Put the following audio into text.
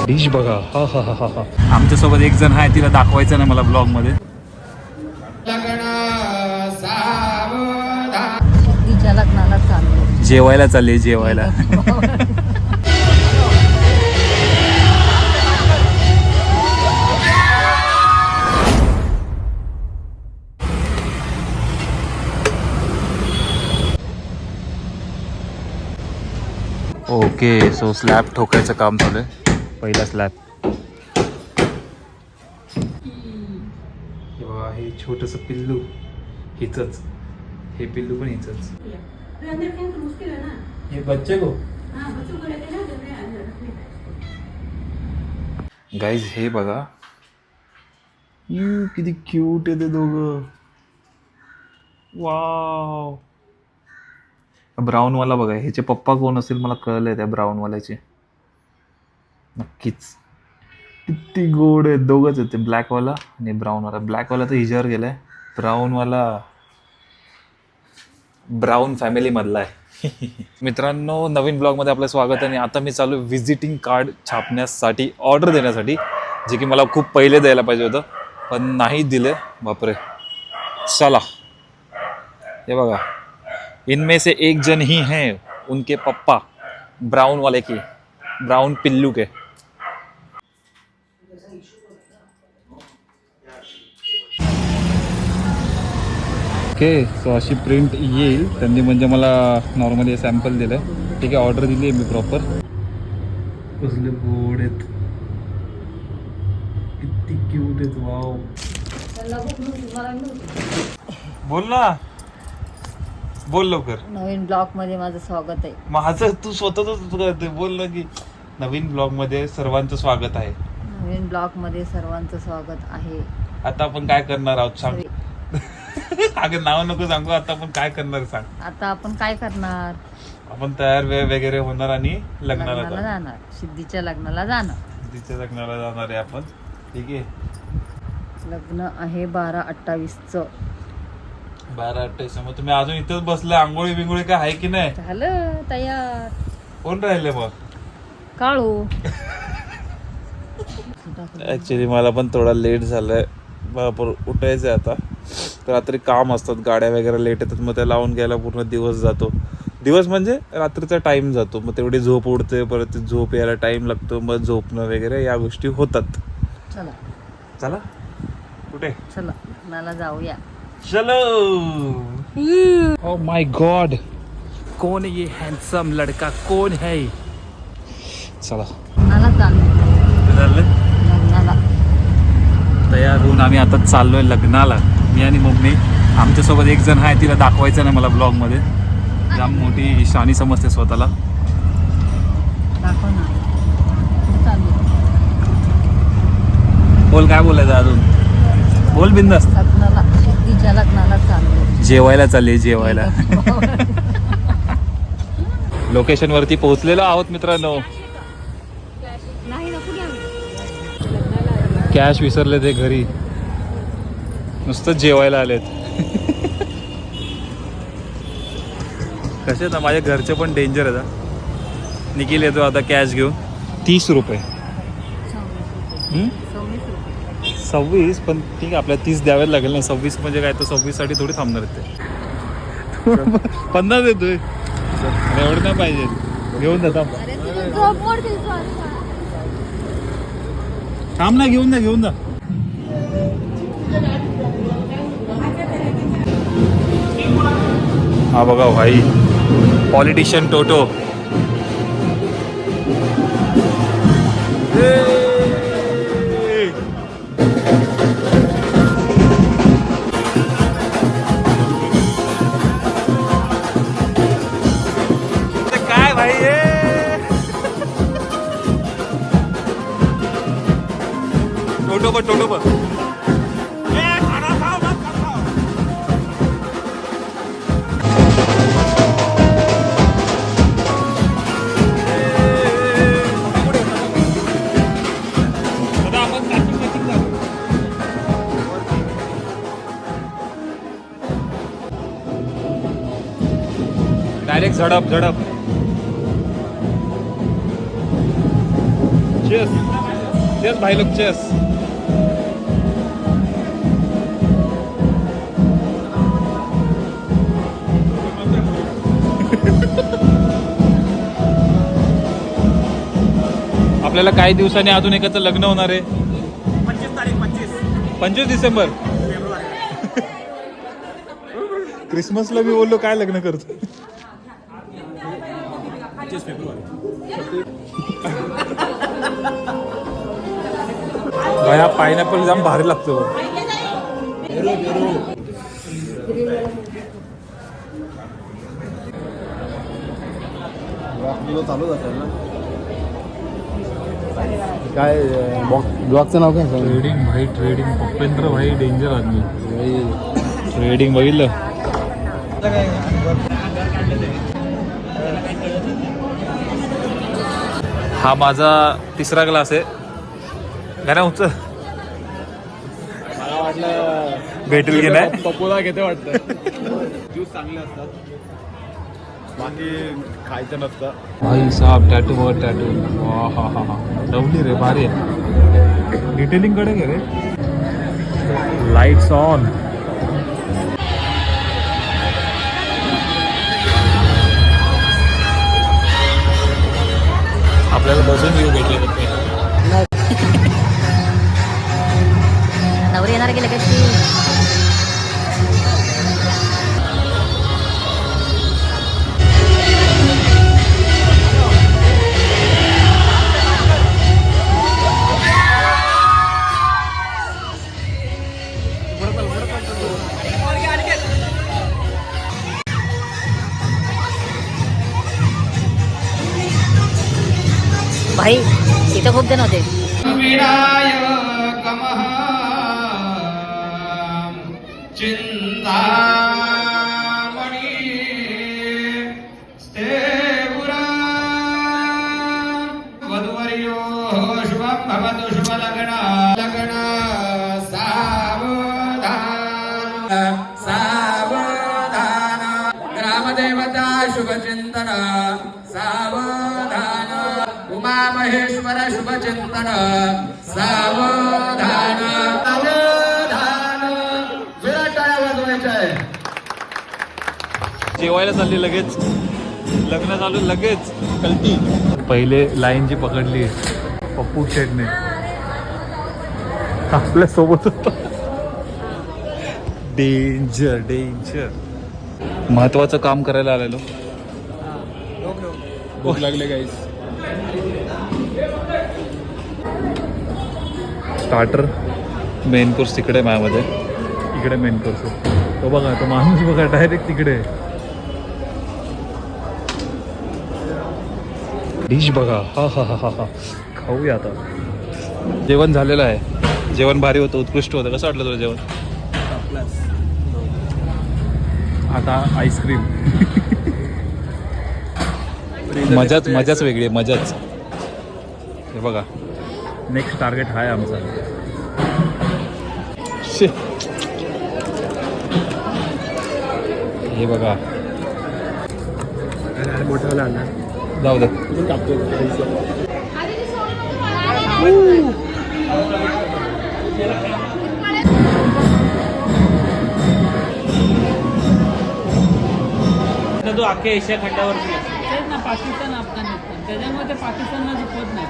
Dish बघा. हा हा हा हा हा. आमच्यासोबत एक जण आहे, तिला दाखवायचं नाही मला ब्लॉग मध्ये. तिच्या लग्नाला चाललो. जेवायला चालले जेवायला. ओके, सो स्लॅब ठोकायचं काम चालू आहे. पहिला स्लॅब. हे छोटस पिल्लू हिचच, हे पिल्लू पण हिचच. हे बच्चे को गाईज हे बघा, किती क्यूट आहे ते दोघं. वाव. ब्राऊनवाला बघा, ह्याचे पप्पा कोण असेल मला कळलंय त्या ब्राऊनवाल्याचे नक्कीच. किती गोड आहे, दोघंच आहेत ते, ब्लॅकवाला आणि ब्राऊनवाला. ब्लॅकवाला तर हिच्यावर गेलाय, ब्राऊनवाला ब्राऊन फॅमिली मधला आहे. मित्रांनो, नवीन ब्लॉगमध्ये आपलं स्वागत आहे. आणि आता मी चालू व्हिजिटिंग कार्ड छापण्यासाठी, ऑर्डर देण्यासाठी, जे की मला खूप पहिले द्यायला पाहिजे होतं पण नाही दिले. बापरे. चला, हे बघा, इनमें से एक जन ही हैं उनके पप्पा, ब्राउन वाले की, ब्राउन पिल्लू के. ओके, सो अशी प्रिंट येईल. त्यांनी म्हणजे मला नॉर्मली सॅम्पल दिलं आहे. ठीक आहे, ऑर्डर दिली आहे मी प्रॉपर. कसले गोड आहेत, किती क्यूट आहेत. वाव. बोल ना, बोल लवकर. नवीन ब्लॉग मध्ये माझं स्वागत आहे. माझं तू स्वतःच बोल ना, की नवीन ब्लॉग मध्ये सर्वांचं स्वागत आहे. नवीन ब्लॉग मध्ये सर्वांचं स्वागत आहे. आता आपण काय करणार आहोत सांग. अगं नाव नको सांगू. आता आपण काय करणार सांग. आता आपण काय करणार? आपण तयार वगैरे होणार आणि लग्नाला जाणार. सिद्धीच्या लग्नाला जाणार. सिद्धीच्या लग्नाला जाणार आहे आपण. ठीक आहे, लग्न आहे 12/28. 12/28. मग तुम्ही अजून इथंच बसले, आंघोळी बिंगोळी काय आहे की नाही? झालं तयार. कोण राहिले मग? काळू. ऍक्च्युली मला पण थोडा लेट झालाय, बरोबर उठायचंय आता. रात्री काम असतात, गाड्या वगैरे लेट येतात, मग त्या लावून घ्यायला पूर्ण दिवस जातो. दिवस म्हणजे रात्रीचा टाइम जातो, मग तेवढी झोप उडते, परत ती झोप यायला टाइम लागतो, मग झोपणं वगैरे या गोष्टी होतात. चला चला, कुठे? चला लग्नाला जाऊया. चलो. ओह माय गॉड, कौन है ये हँडसम लड़का, कौन है? चला, लग्नाला लग्नाला तयार होऊन आम्ही आता चाललोय लग्नाला. मी आणि मम्मी. आमच्यासोबत एक जण आहे, तिला दाखवायचं नाही मला ब्लॉग मध्ये. जाम मोठी शानी समजते स्वतःला. दाखव ना. बोल, काय बोलायचं अजून? बोल बिंदास. लग्नाला, सिद्धीच्या लग्नाला चाललो. जेवायला चालले जेवायला. लोकेशन वरती पोहोचलेलो आहोत मित्रांनो. कॅश विसरले ते घरी, नुसतं जेवायला आलेत. कसे ना माझ्या घरचे पण डेंजर आहेत. निखिल येतो आता कॅश घेऊन. 30 रुपये. 26, पण ठीक आहे, आपल्याला 30 द्यावे लागेल ना. 26 म्हणजे काय, तर 26 साठी थोडी थांबणार आहेत ते. 50 देतोय, एवढं नाही पाहिजे. घेऊन जा, थांब ना, घेऊन जा, घेऊन जा. हा बघा भाई, पॉलिटिशियन टोटो. काय भाई टोटो पर, टोटो पर. डायरेक्ट झडप झडप. चेस चेस भाई लोग चेस. आपल्याला काही दिवसांनी अजून एकाचं लग्न होणार आहे. 25 डिसेंबर. क्रिसमसला मी बोललो काय लग्न करतो. भाई हा पायनॅपल जाम भारी लागतो. चालू असेल ना काय ब्लॉगचं नाव काय ट्रेडिंग भाई ट्रेडिंग उपेंद्र भाई डेंजर आदमी. ट्रेडिंग बघितलं. हा माझा तिसरा क्लास आहे. गाण्या उच मला वाटलं भेटेल की नाही. पप्पूला घेते वाटतं. ज्यूस चांगले असतात बाकी खायचं नसतं. भाई साहब टॅटू वर टॅटू. वा हा हा हा डवली रे भारी आहे. डिटेलिंग कडे घे रे. Lights on. आपल्याला बसून व्ह्यू भेटले फक्त. नवरी येणार की लगेच ती. भाई इथं खूप जण होते. ग्रामदेवता शुभचिंतन सावधान. उमा महेश्वर शुभचिंतन सावधान. सावधान. जोरात टाळ्या वाजवायच्या आहे. जेवायला चालली लगेच. लग्न चालू लगेच. कल्टी पहिले लाईन जी पकडली पप्पू शेटने आपल्या सोबत होता. Danger danger. महत्वाचं काम करायला आलेलो. भूक लागले गाईस. स्टार्टर मेन कोर्स तिकडे माझ्यामध्ये. इकडे मेन कोर्स आहे. तो बघा तो माणूस बघा डायरेक्ट तिकडे. डिश बघा. हा हा हा हा हा खाऊया आता. जेवण झालेलं आहे. जेवण भारी होतं उत्कृष्ट होतं. कसं वाटलं तुला जेवण. आता आईस्क्रीम. मजाच मजाच वेगळी आहे मजाच. हे बघा नेक्स्ट टार्गेट हा आहे आमचा. हे बघा मोठ्याला आणला जाऊ दे. तो अख्ख्या एशिया खंडावरती ना पाकिस्तान अफगाणिस्तान त्याच्यामुळे ते पाकिस्तानला जिंकवत नाही.